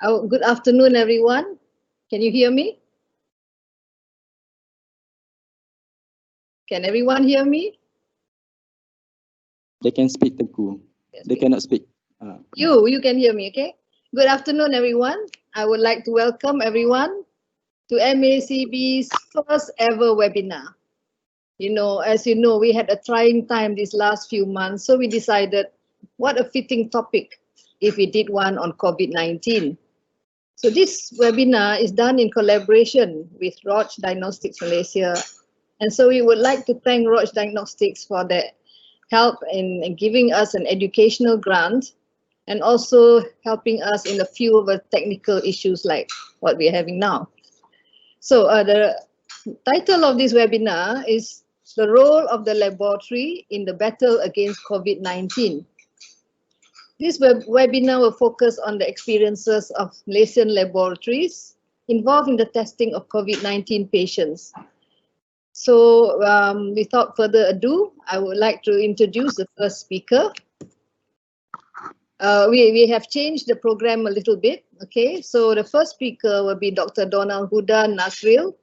Good afternoon, everyone. Can you hear me? Can everyone hear me? They can speak, Teku. They cannot speak. You can hear me, okay? Good afternoon, everyone. I would like to welcome everyone to MACB's first ever webinar. As you know, we had a trying time these last few months, so we decided what a fitting topic if we did one on COVID-19. So this webinar is done in collaboration with ROCHE Diagnostics Malaysia. And so we would like to thank ROCHE Diagnostics for their help in giving us an educational grant and also helping us in a few of the technical issues like what we're having now. So the title of this webinar is The Role of the Laboratory in the Battle Against COVID-19. This webinar will focus on the experiences of Malaysian laboratories involved in the testing of COVID-19 patients. So without further ado, I would like to introduce the first speaker. We have changed the program a little bit, okay? So the first speaker will be Dr. Donal Huda Nasril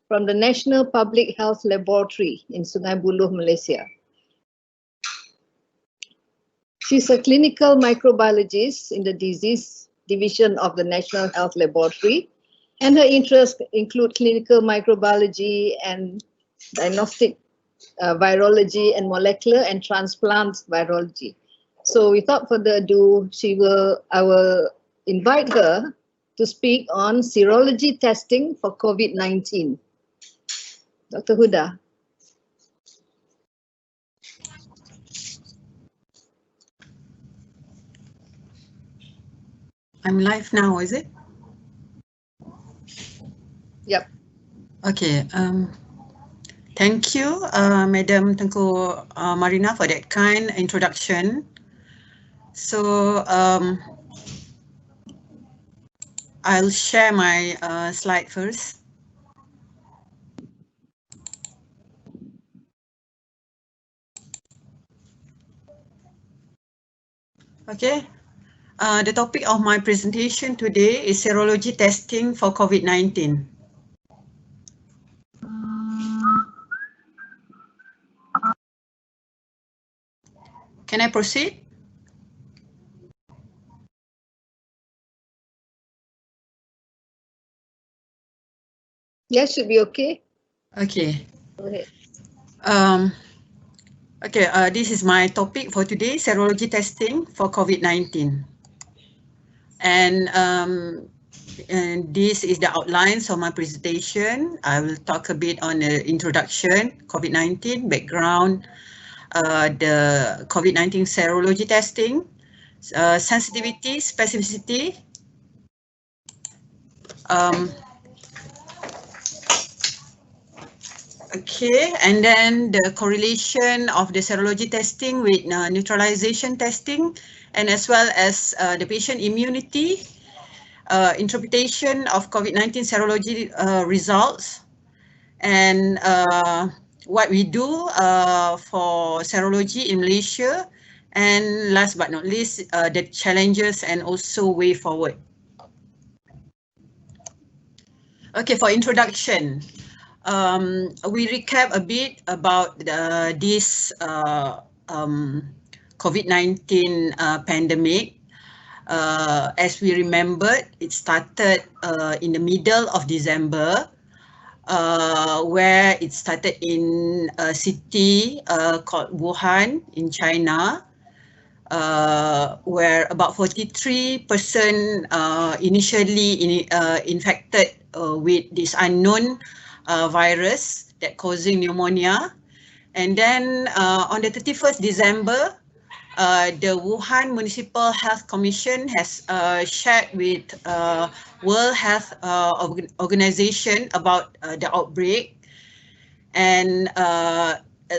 from the National Public Health Laboratory in Sungai, Buloh, Malaysia. She's a clinical microbiologist in the disease division of the National Health Laboratory, and her interests include clinical microbiology and diagnostic virology and molecular and transplant virology. So without further ado, I will invite her to speak on serology testing for COVID-19. Dr. Huda. I'm live now, is it? Yep. Okay. Thank you, Madam Tengku Marina, for that kind introduction. So I'll share my slide first. Okay. The topic of my presentation today is serology testing for COVID-19. Can I proceed? Yes, should be okay. Okay. Go ahead. This is my topic for today, serology testing for COVID-19. And this is the outlines of my presentation. I will talk a bit on the introduction, COVID-19, background, the COVID-19 serology testing, sensitivity, specificity, okay, and then the correlation of the serology testing with neutralization testing, and as well as the patient immunity, interpretation of COVID-19 serology results, and what we do for serology in Malaysia, and last but not least, the challenges and also way forward. Okay, for introduction, we recap a bit about this COVID-19 pandemic. As we remembered, it started in the middle of December, where it started in a city called Wuhan in China, where about 43% initially infected with this unknown virus that causing pneumonia. And then on the 31st December, the Wuhan Municipal Health Commission has shared with World Health Organization about the outbreak, and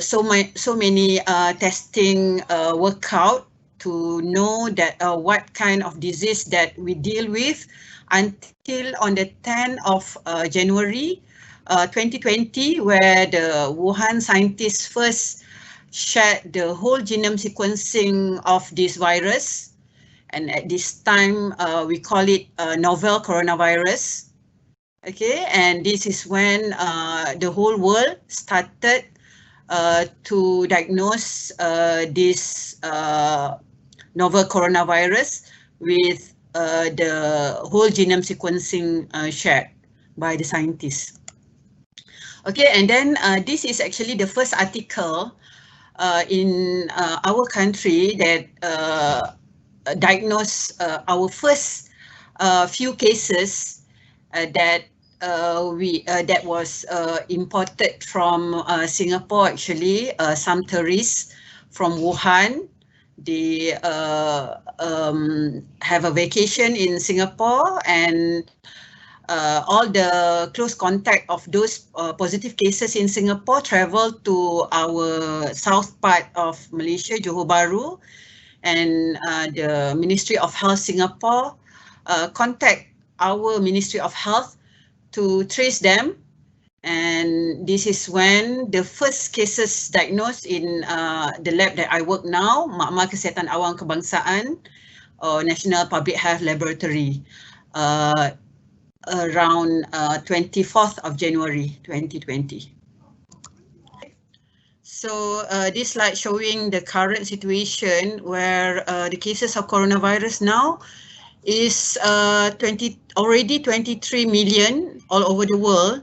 so many testing work out to know that what kind of disease that we deal with until on the 10th of January 2020, where the Wuhan scientists first shared the whole genome sequencing of this virus, and at this time we call it novel coronavirus. Okay, and this is when the whole world started to diagnose this novel coronavirus with the whole genome sequencing shared by the scientists. Okay, and then this is actually the first article in our country that diagnosed our first few cases that that was imported from Singapore. Actually, some tourists from Wuhan, they have a vacation in Singapore, and all the close contact of those positive cases in Singapore traveled to our south part of Malaysia, Johor Bahru, and the Ministry of Health Singapore contact our Ministry of Health to trace them, and this is when the first cases diagnosed in the lab that I work now, Makmal Kesihatan Awam Kebangsaan or National Public Health Laboratory, around 24th of January 2020. So this slide showing the current situation where the cases of coronavirus now is already 23 million all over the world,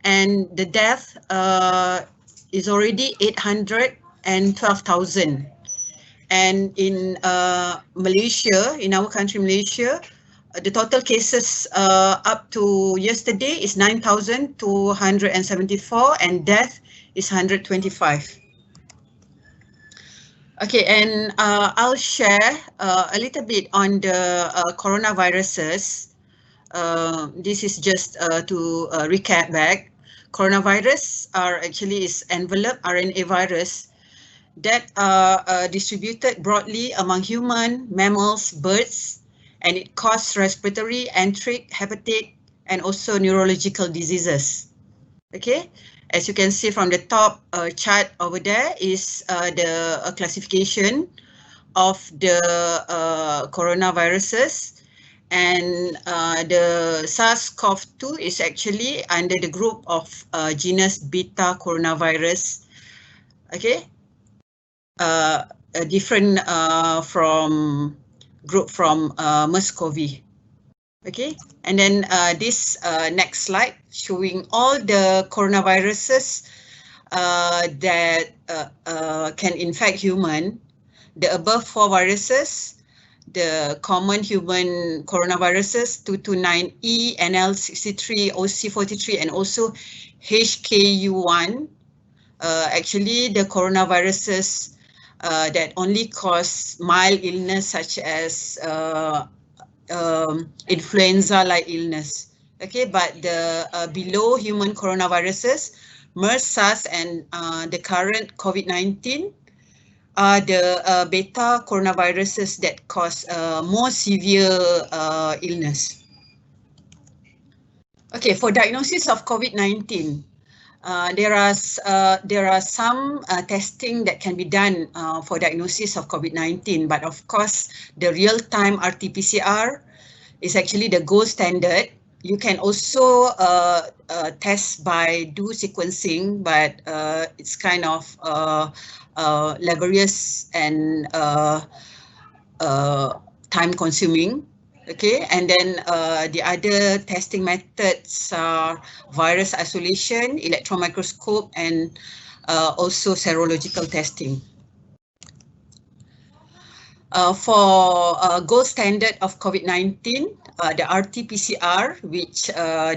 and the death is already 812,000. And in Malaysia, in our country Malaysia, the total cases up to yesterday is 9,274 and death is 125. Okay, and I'll share a little bit on the coronaviruses. This is just to recap back. Coronavirus are actually is enveloped RNA virus that are distributed broadly among human, mammals, birds, and it causes respiratory, enteric, hepatic, and also neurological diseases. Okay, as you can see from the top chart over there is the classification of the coronaviruses, and the SARS-CoV-2 is actually under the group of genus beta coronavirus. Okay, different from group from MERS-CoV. Okay, and then this next slide showing all the coronaviruses that can infect human. The above 4 viruses, the common human coronaviruses 229E, NL63, OC43, and also HKU1. Actually, the coronaviruses that only cause mild illness such as influenza-like illness. Okay, but the below human coronaviruses, MERS, SARS, and the current COVID-19 are the beta coronaviruses that cause more severe illness. Okay, for diagnosis of COVID-19, there are some testing that can be done for diagnosis of COVID-19, but of course the real-time RT-PCR is actually the gold standard. You can also test by sequencing, but it's kind of laborious and time-consuming. Okay, and then the other testing methods are virus isolation, electron microscope, and also serological testing. For gold standard of COVID-19, the RT-PCR, which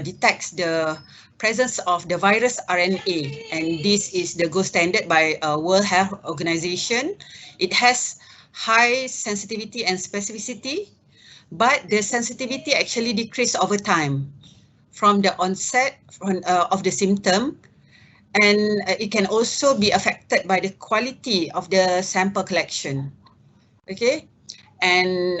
detects the presence of the virus RNA, and this is the gold standard by World Health Organization. It has high sensitivity and specificity, but the sensitivity actually decreases over time from the onset of the symptom, and it can also be affected by the quality of the sample collection. Okay, and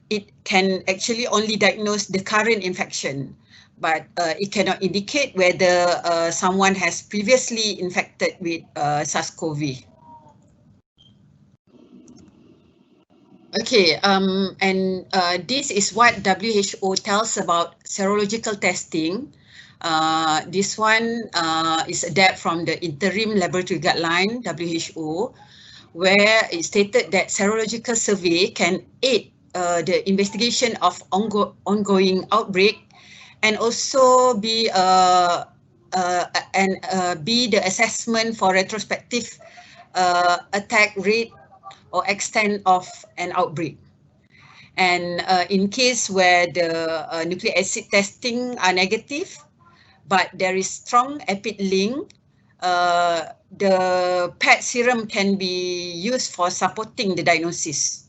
it can actually only diagnose the current infection, but it cannot indicate whether someone has previously infected with SARS-CoV. Okay, and this is what WHO tells about serological testing. This one is adapted from the interim laboratory guideline, WHO, where it stated that serological survey can aid the investigation of ongoing outbreak and also be the assessment for retrospective attack rate or extent of an outbreak. And in case where the nucleic acid testing are negative, but there is strong EPID link, the PET serum can be used for supporting the diagnosis.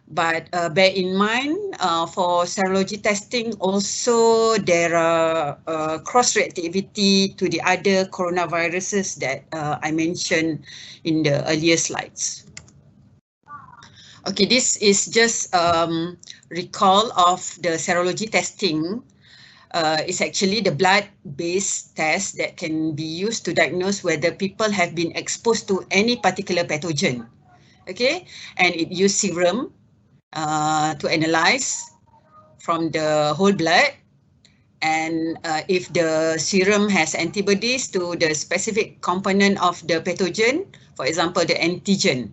But bear in mind, for serology testing, also there are cross-reactivity to the other coronaviruses that I mentioned in the earlier slides. Okay, this is just recall of the serology testing. It's actually the blood-based test that can be used to diagnose whether people have been exposed to any particular pathogen. Okay, and it uses serum to analyze from the whole blood, and if the serum has antibodies to the specific component of the pathogen, for example, the antigen,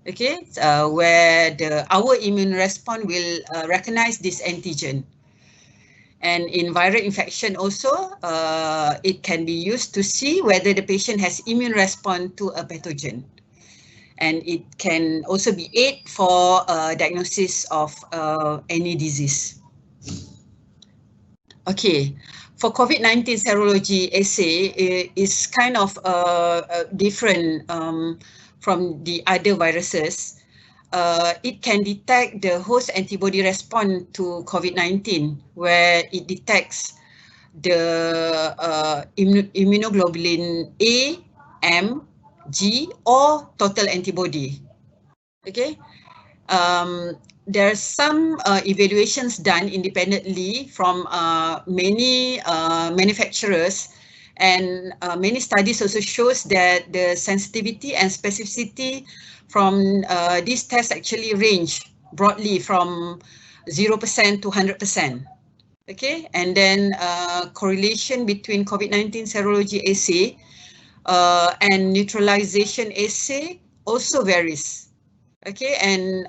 okay, where our immune response will recognize this antigen. And in viral infection also, it can be used to see whether the patient has immune response to a pathogen. And it can also be aid for diagnosis of any disease. Okay, for COVID-19 serology assay is kind of different from the other viruses. It can detect the host antibody response to COVID-19, where it detects the immunoglobulin A, M, G, or total antibody. Okay, there are some evaluations done independently from many manufacturers, and many studies also shows that the sensitivity and specificity from these tests actually range broadly from 0% to 100%. Okay, and then correlation between COVID-19 serology assay and neutralization assay also varies. Okay, and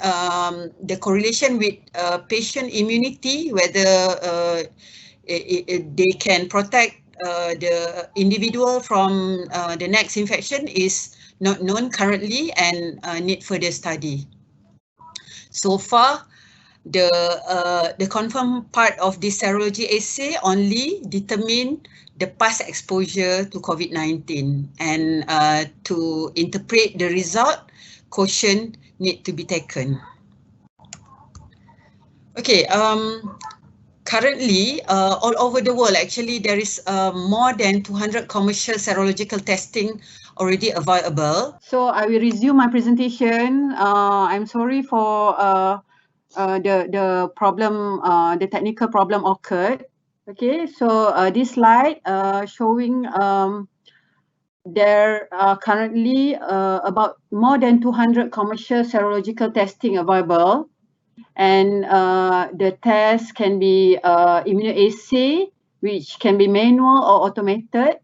the correlation with patient immunity, whether they can protect the individual from the next infection, is not known currently and need further study. So far, the confirmed part of this serology assay only determine the past exposure to COVID-19, and to interpret the result, caution need to be taken. Okay, currently all over the world, actually there is more than 200 commercial serological testing already available. So I will resume my presentation. I'm sorry for the problem, the technical problem occurred. Okay, so this slide showing there are currently about more than 200 commercial serological testing available, and the test can be immunoassay, which can be manual or automated,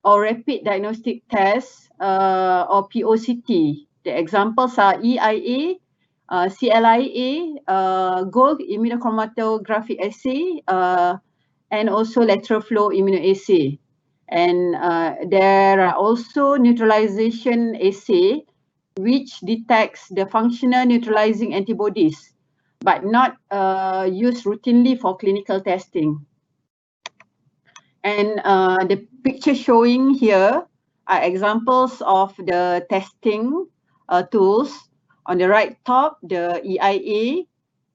or rapid diagnostic test or POCT. The examples are EIA, CLIA, gold immunochromatographic assay, and also lateral flow immunoassay. And there are also neutralization assay, which detects the functional neutralizing antibodies, but not used routinely for clinical testing. And the picture showing here are examples of the testing tools. On the right top, the EIA.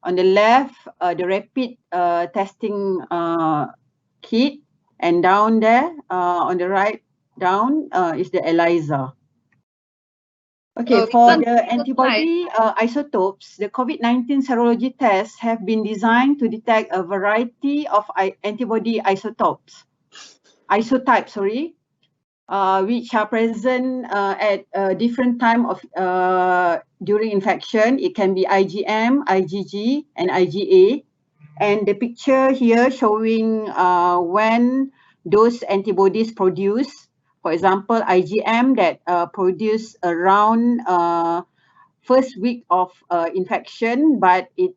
On the left, the rapid testing kit. And down there, on the right down, is the ELISA. Okay, for the antibody isotopes, the COVID-19 serology tests have been designed to detect a variety of antibody isotypes, which are present at a different time of during infection. It can be IgM, IgG, and IgA. And the picture here showing when those antibodies produce. For example, IgM that produce around first week of infection, but it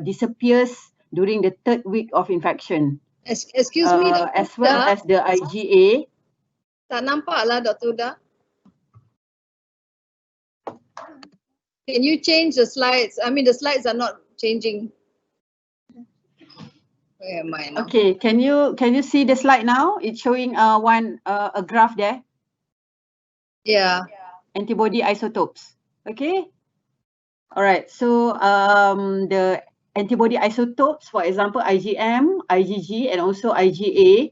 disappears during the third week of infection. Excuse me, Dr. As well Huda. as the IgA. Tak nampak lah, Dr. Huda. Can you change the slides? I mean, the slides are not changing. Where am I now? Okay, can you see the slide now? It's showing a graph there. Yeah. Antibody isotopes. Okay. All right. So the antibody isotopes, for example, IgM, IgG, and also IgA.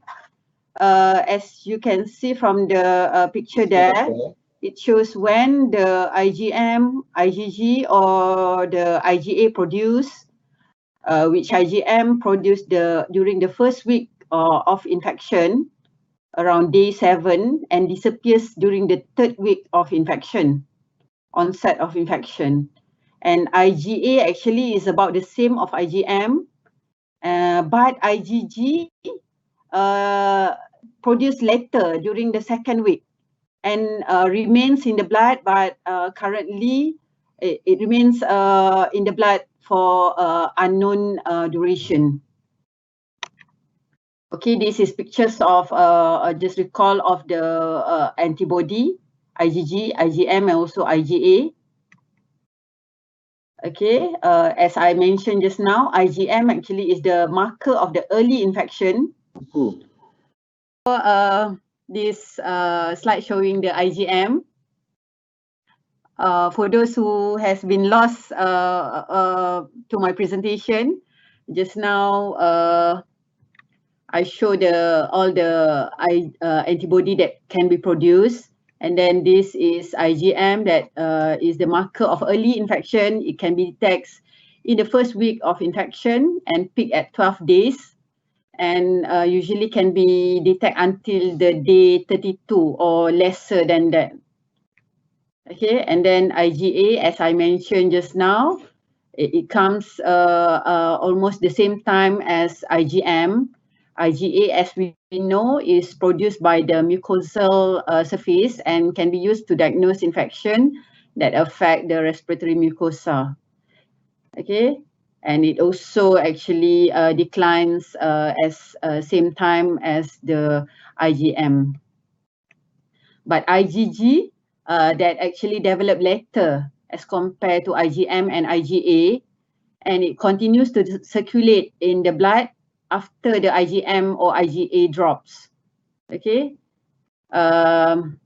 As you can see from the picture there, it shows when the IgM, IgG, or the IgA produce. Which IgM produced during the first week of infection, around day 7, and disappears during the third week of infection, onset of infection. And IgA actually is about the same of IgM, but IgG produced later during the second week and remains in the blood, but currently it remains in the blood for unknown duration. Okay, this is pictures of just recall of the antibody, IgG, IgM, and also IgA. Okay, as I mentioned just now, IgM actually is the marker of the early infection. This slide showing the IgM. For those who has been lost to my presentation, just now I show all the antibody that can be produced, and then this is IgM that is the marker of early infection. It can be detected in the first week of infection and peak at 12 days, and usually can be detected until the day 32 or lesser than that. Okay, and then IgA, as I mentioned just now, it comes almost the same time as IgM. IgA, as we know, is produced by the mucosal surface and can be used to diagnose infection that affect the respiratory mucosa. Okay, and it also actually declines as same time as the IgM. But IgG that actually developed later as compared to IgM and IgA, and it continues to circulate in the blood after the IgM or IgA drops. Okay, and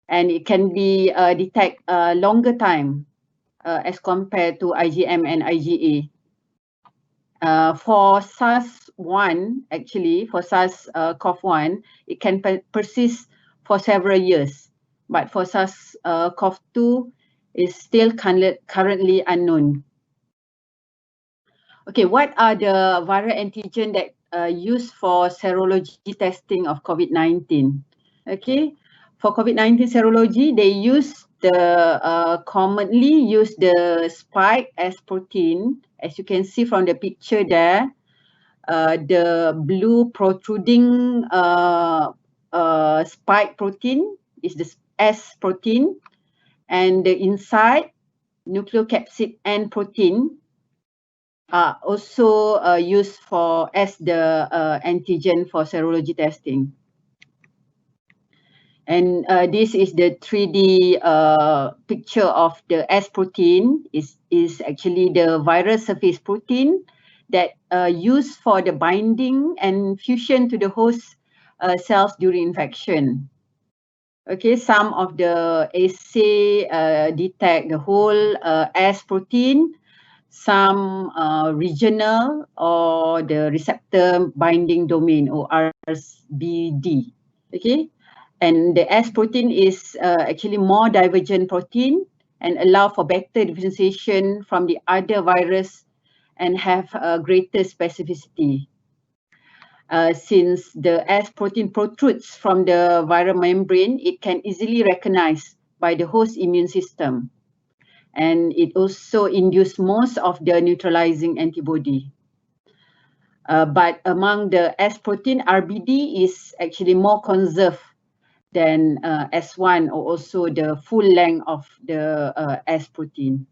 it can be detect longer time as compared to IgM and IgA. For SARS-1, actually, for SARS-CoV-1, it can persist for several years. But for SARS-CoV-2, is still currently unknown. Okay, what are the viral antigen that used for serology testing of COVID-19? Okay, for COVID-19 serology, they use the commonly use the spike as protein. As you can see from the picture there, the blue protruding spike protein is the S protein, and the inside nucleocapsid N protein are also used as the antigen for serology testing. And this is the 3D picture of the S protein. Is actually the virus surface protein that used for the binding and fusion to the host cells during infection. Okay, some of the assay detect the whole S protein, some regional or the receptor binding domain or RBD. Okay, and the S protein is actually more divergent protein and allow for better differentiation from the other virus and have a greater specificity. Since the S protein protrudes from the viral membrane, it can easily recognized by the host immune system. And it also induces most of the neutralizing antibody. But among the S protein, RBD is actually more conserved than S1 or also the full length of the S protein.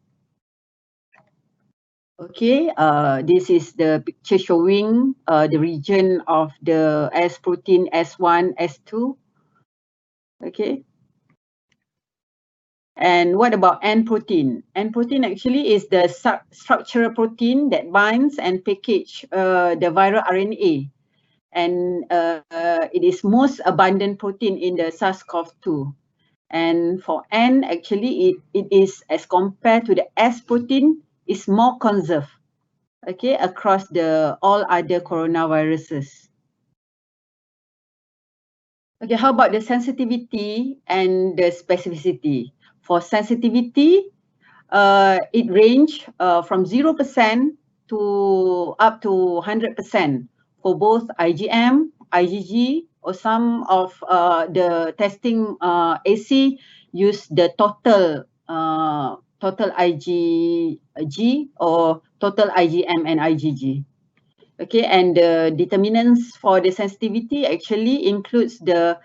Okay, this is the picture showing the region of the S protein S1, S2. Okay. And what about N protein? N protein actually is the structural protein that binds and package the viral RNA. And it is most abundant protein in the SARS-CoV-2. And for N, actually, it is as compared to the S protein, is more conserved, okay, across the all other coronaviruses. Okay, how about the sensitivity and the specificity? For sensitivity, it range from 0% to up to 100% for both IgM, IgG, or some of the testing assay use the total IgG or total IgM and IgG. Okay, and the determinants for the sensitivity actually includes the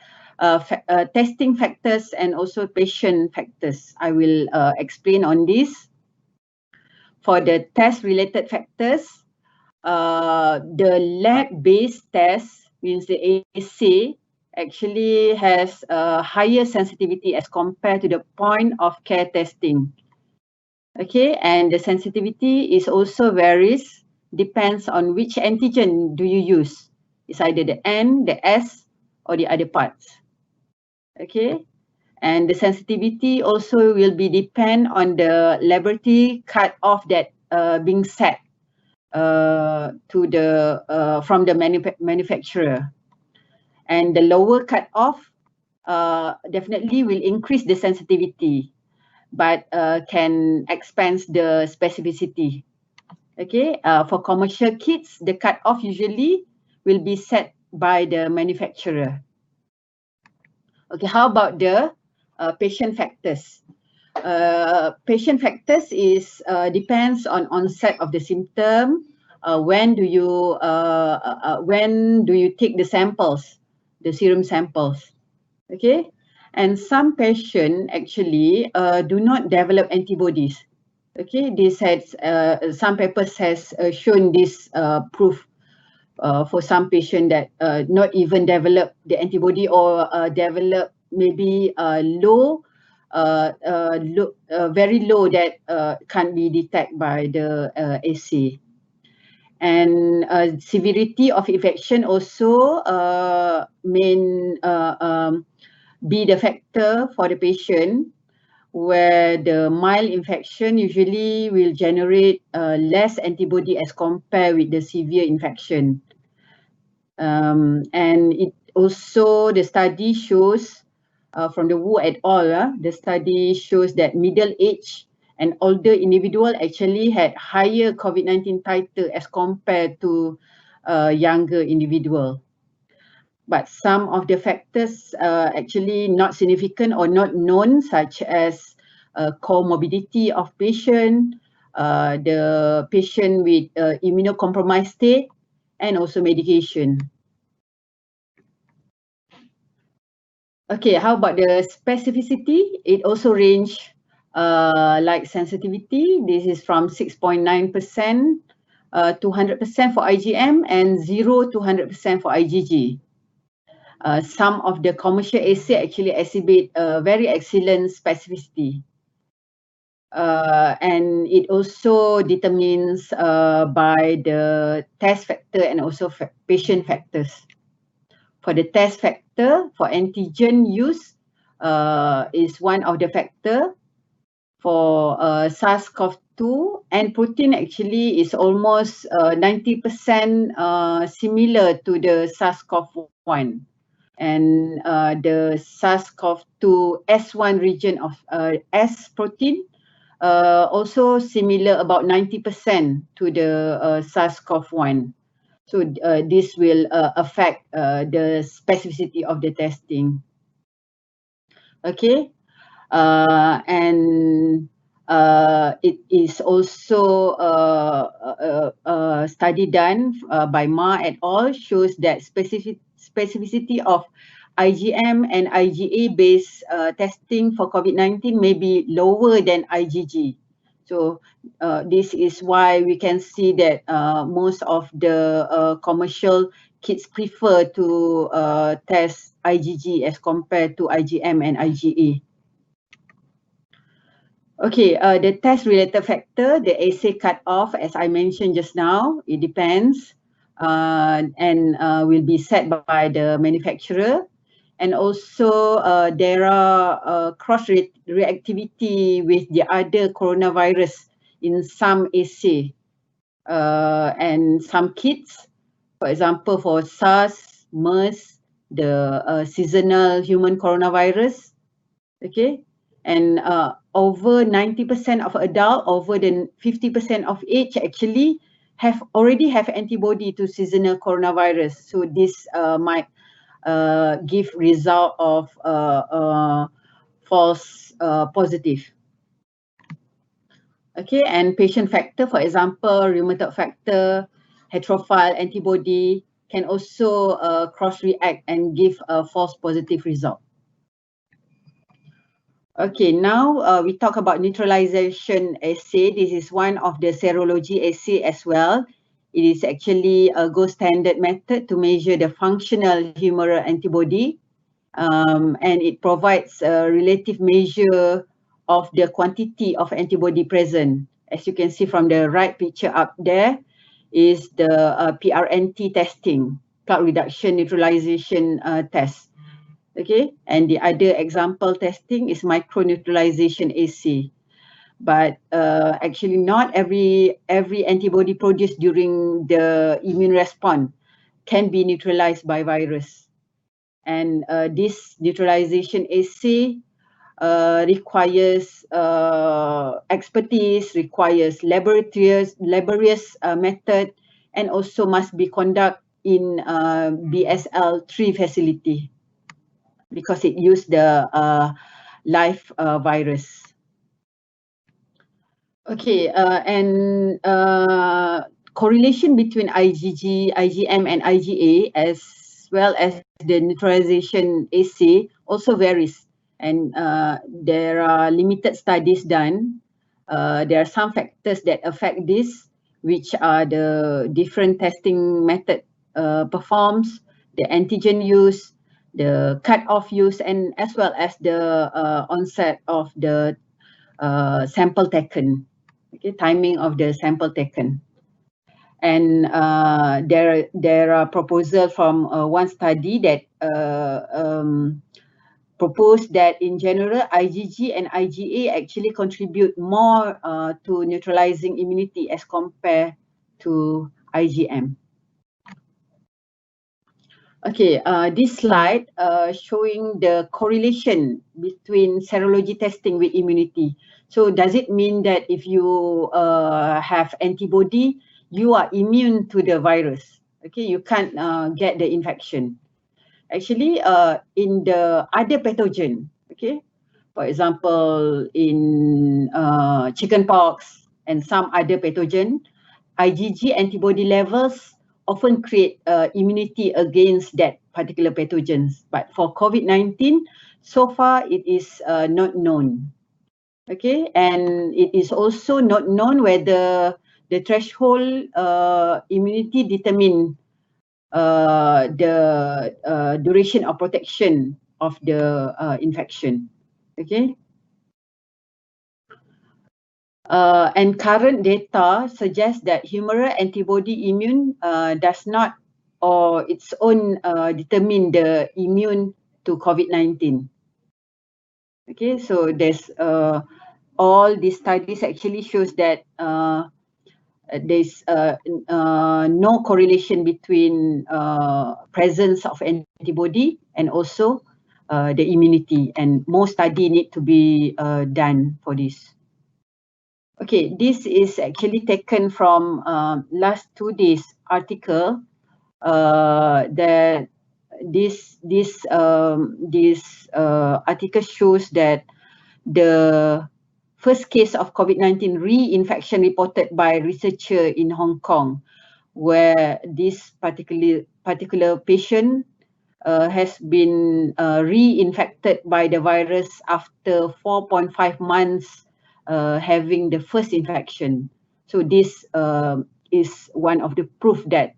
testing factors and also patient factors. I will explain on this. For the test-related factors, the lab-based test, means the assay, actually has a higher sensitivity as compared to the point of care testing. Okay, and the sensitivity is also varies, depends on which antigen do you use. It's either the N, the S, or the other parts. Okay, and the sensitivity also will be depend on the laboratory cut-off that being set to the from the manufacturer. And the lower cut-off definitely will increase the sensitivity, but can expand the specificity. Okay, for commercial kits, the cut-off usually will be set by the manufacturer. Okay, how about the patient factors? Patient factors is depends on onset of the symptom. When do you take the samples, the serum samples? Okay, and some patients actually do not develop antibodies. Okay, this has some papers has shown this proof for some patient that not even develop the antibody or develop maybe low, very low that can't be detected by the assay. And severity of infection also be the factor for the patient, where the mild infection usually will generate less antibody as compared with the severe infection. And it also, the study shows from the Wu et al., the study shows that middle age and older individual actually had higher COVID-19 titer as compared to younger individual. But some of the factors actually not significant or not known, such as comorbidity of patient, the patient with immunocompromised state, and also medication. Okay, how about the specificity? It also range like sensitivity. This is from 6.9% to 100% for IgM and 0 to 100% for IgG. Some of the commercial assay actually exhibit very excellent specificity. And it also determines by the test factor and also patient factors. For the test factor, for antigen use is one of the factor. For SARS-CoV-2, and protein actually is almost 90% similar to the SARS-CoV-1. And the SARS-CoV-2 S1 region of S protein also similar, about 90% to the SARS-CoV-1. So this will affect the specificity of the testing. Okay, and it is also a study done by Ma et al. Shows that specificity of IgM and IgA based testing for COVID-19 may be lower than IgG. So this is why we can see that most of the commercial kits prefer to test IgG as compared to IgM and IgA. Okay, the test-related factor, the assay cutoff, as I mentioned just now, it depends and will be set by the manufacturer. And also there are cross-reactivity with the other coronavirus in some assay and some kits. For example, for SARS, MERS, the seasonal human coronavirus, okay? And over 90% of adult, over than 50% of age actually already have antibody to seasonal coronavirus. So this might give result of false positive. Okay, and patient factor, for example, rheumatoid factor, heterophile antibody can also cross-react and give a false positive result. Okay, now we talk about neutralization assay. This is one of the serology assay as well. It is actually a gold standard method to measure the functional humoral antibody, and it provides a relative measure of the quantity of antibody present. As you can see from the right picture up there is the PRNT testing, cloud reduction neutralization test. Okay, and the other example testing is microneutralization assay. But actually not every antibody produced during the immune response can be neutralized by virus. And this neutralization assay requires expertise, requires laborious method, and also must be conducted in BSL-3 facility because it used the live virus. Okay, and correlation between IgG, IgM, and IgA as well as the neutralization assay also varies, and there are limited studies done. There are some factors that affect this, which are the different testing method performs, the antigen use, the cut-off use, and as well as the onset of the sample taken, okay, timing of the sample taken. And there are proposals from one study that proposed that in general IgG and IgA actually contribute more to neutralizing immunity as compared to IgM. Okay, this slide showing the correlation between serology testing with immunity. So does it mean that if you have antibody, you are immune to the virus? Okay, you can't get the infection. Actually, in the other pathogen, okay, for example, in chickenpox and some other pathogen, IgG antibody levels often create immunity against that particular pathogens. But for COVID-19, so far it is not known. Okay, and it is also not known whether the threshold immunity determine the duration of protection of the infection. Okay. And current data suggests that humoral antibody immune does not or its own determine the immune to COVID-19. Okay, so there's all these studies actually shows that there's no correlation between presence of antibody and also the immunity, and more study need to be done for this. Okay, this is actually taken from last 2 days article that this article shows that the first case of COVID-19 reinfection reported by researcher in Hong Kong, where this particular patient has been reinfected by the virus after 4.5 months having the first infection. So this is one of the proof that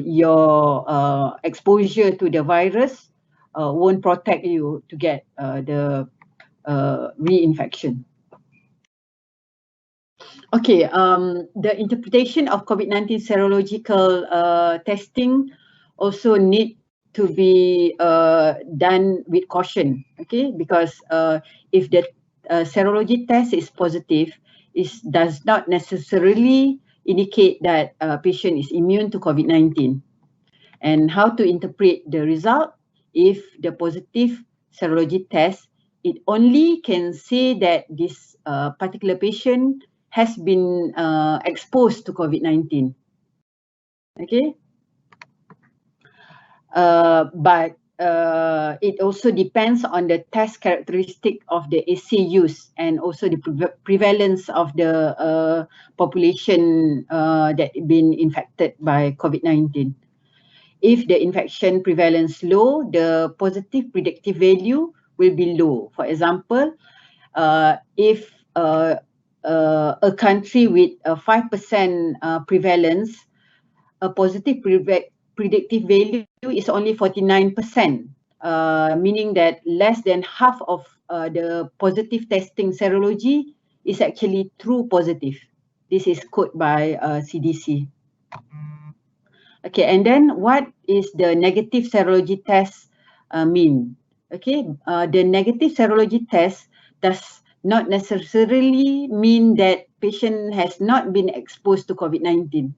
your exposure to the virus won't protect you to get the reinfection. Okay, the interpretation of COVID-19 serological testing also need to be done with caution, okay? Because if the serology test is positive, it does not necessarily indicate that a patient is immune to COVID-19. And how to interpret the result? If the positive serology test, it only can say that this particular patient has been exposed to COVID-19. Okay. But it also depends on the test characteristic of the assay used and also the prevalence of the population that been infected by COVID-19. If the infection prevalence low, the positive predictive value will be low. For example, if a country with a 5% prevalence, a positive predictive value is only 49%, meaning that less than half of the positive testing serology is actually true positive. This is quoted by CDC. Okay, and then what is the negative serology test mean? Okay, the negative serology test does not necessarily mean that patient has not been exposed to COVID-19.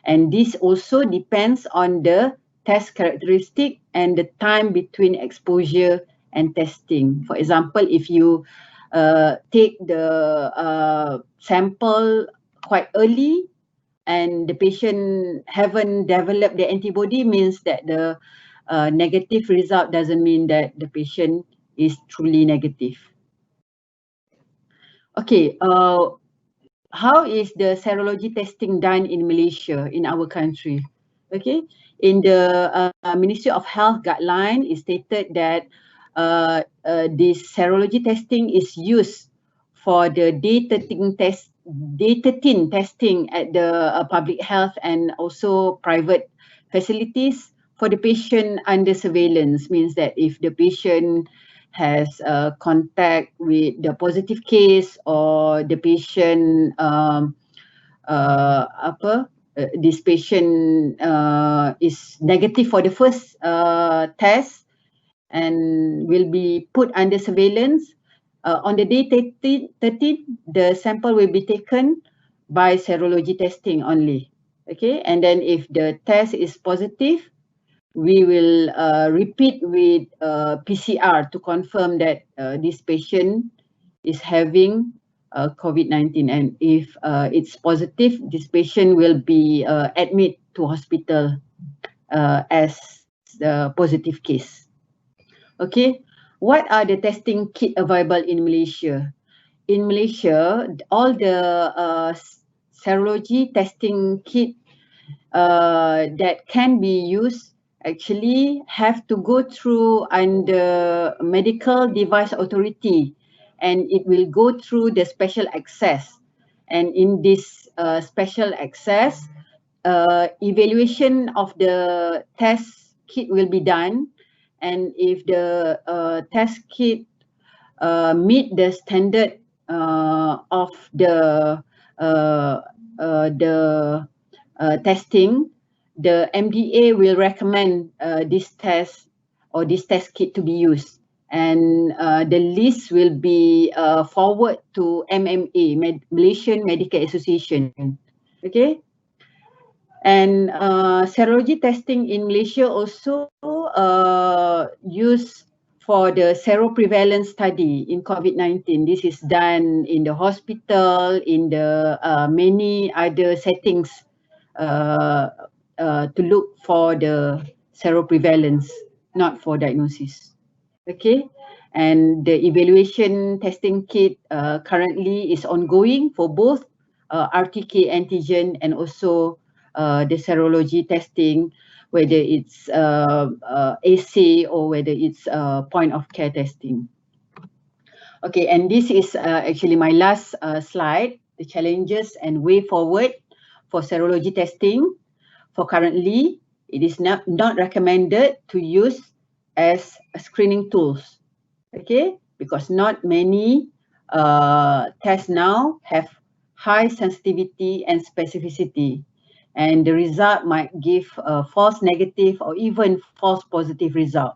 And this also depends on the test characteristic and the time between exposure and testing. For example, if you take the sample quite early and the patient haven't developed the antibody, means that the negative result doesn't mean that the patient is truly negative. Okay, how is the serology testing done in Malaysia, in our country? Okay, in the Ministry of Health guideline, it stated that this serology testing is used for the day 13 testing at the public health and also private facilities for the patient under surveillance. Means that if the patient has contact with the positive case or the patient this patient is negative for the first test and will be put under surveillance, on the day 13, the sample will be taken by serology testing only. Okay, and then if the test is positive, we will repeat with PCR to confirm that this patient is having COVID-19, and if it's positive, this patient will be admitted to hospital as the positive case. Okay, what are the testing kit available in Malaysia? In Malaysia, all the serology testing kit that can be used actually have to go through under medical device authority, and it will go through the special access. And in this special access, evaluation of the test kit will be done, and if the test kit meet the standard of the testing, the MDA will recommend this test or this test kit to be used, and the list will be forward to MMA, Malaysian Medical Association. Okay, and serology testing in Malaysia also used for the seroprevalence study in COVID-19. This is done in the hospital, in the many other settings to look for the seroprevalence, not for diagnosis. Okay, and the evaluation testing kit currently is ongoing for both RTK antigen and also the serology testing, whether it's assay or whether it's point of care testing. Okay, and this is actually my last slide, the challenges and way forward for serology testing. For currently, it is not recommended to use as a screening tools, okay, because not many tests now have high sensitivity and specificity, and the result might give a false negative or even false positive result.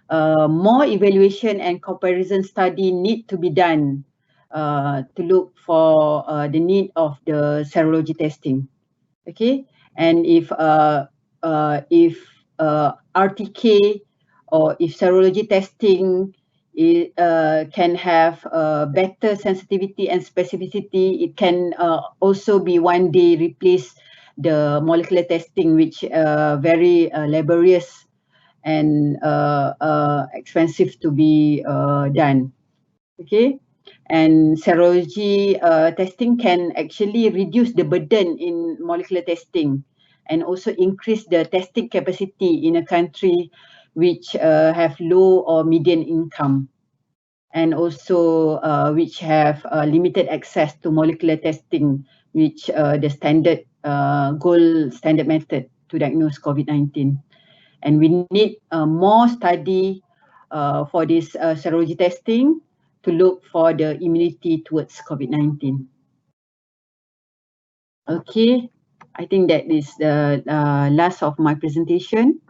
More evaluation and comparison study need to be done to look for the need of the serology testing. Okay, and if RTK or if serology testing can have better sensitivity and specificity, it can also be one day replace the molecular testing, which very laborious and expensive to be done. Okay, and serology testing can actually reduce the burden in molecular testing and also increase the testing capacity in a country which have low or median income, and also which have limited access to molecular testing, which the standard gold standard method to diagnose COVID-19. And we need more study for this serology testing to look for the immunity towards COVID-19. Okay, I think that is the last of my presentation.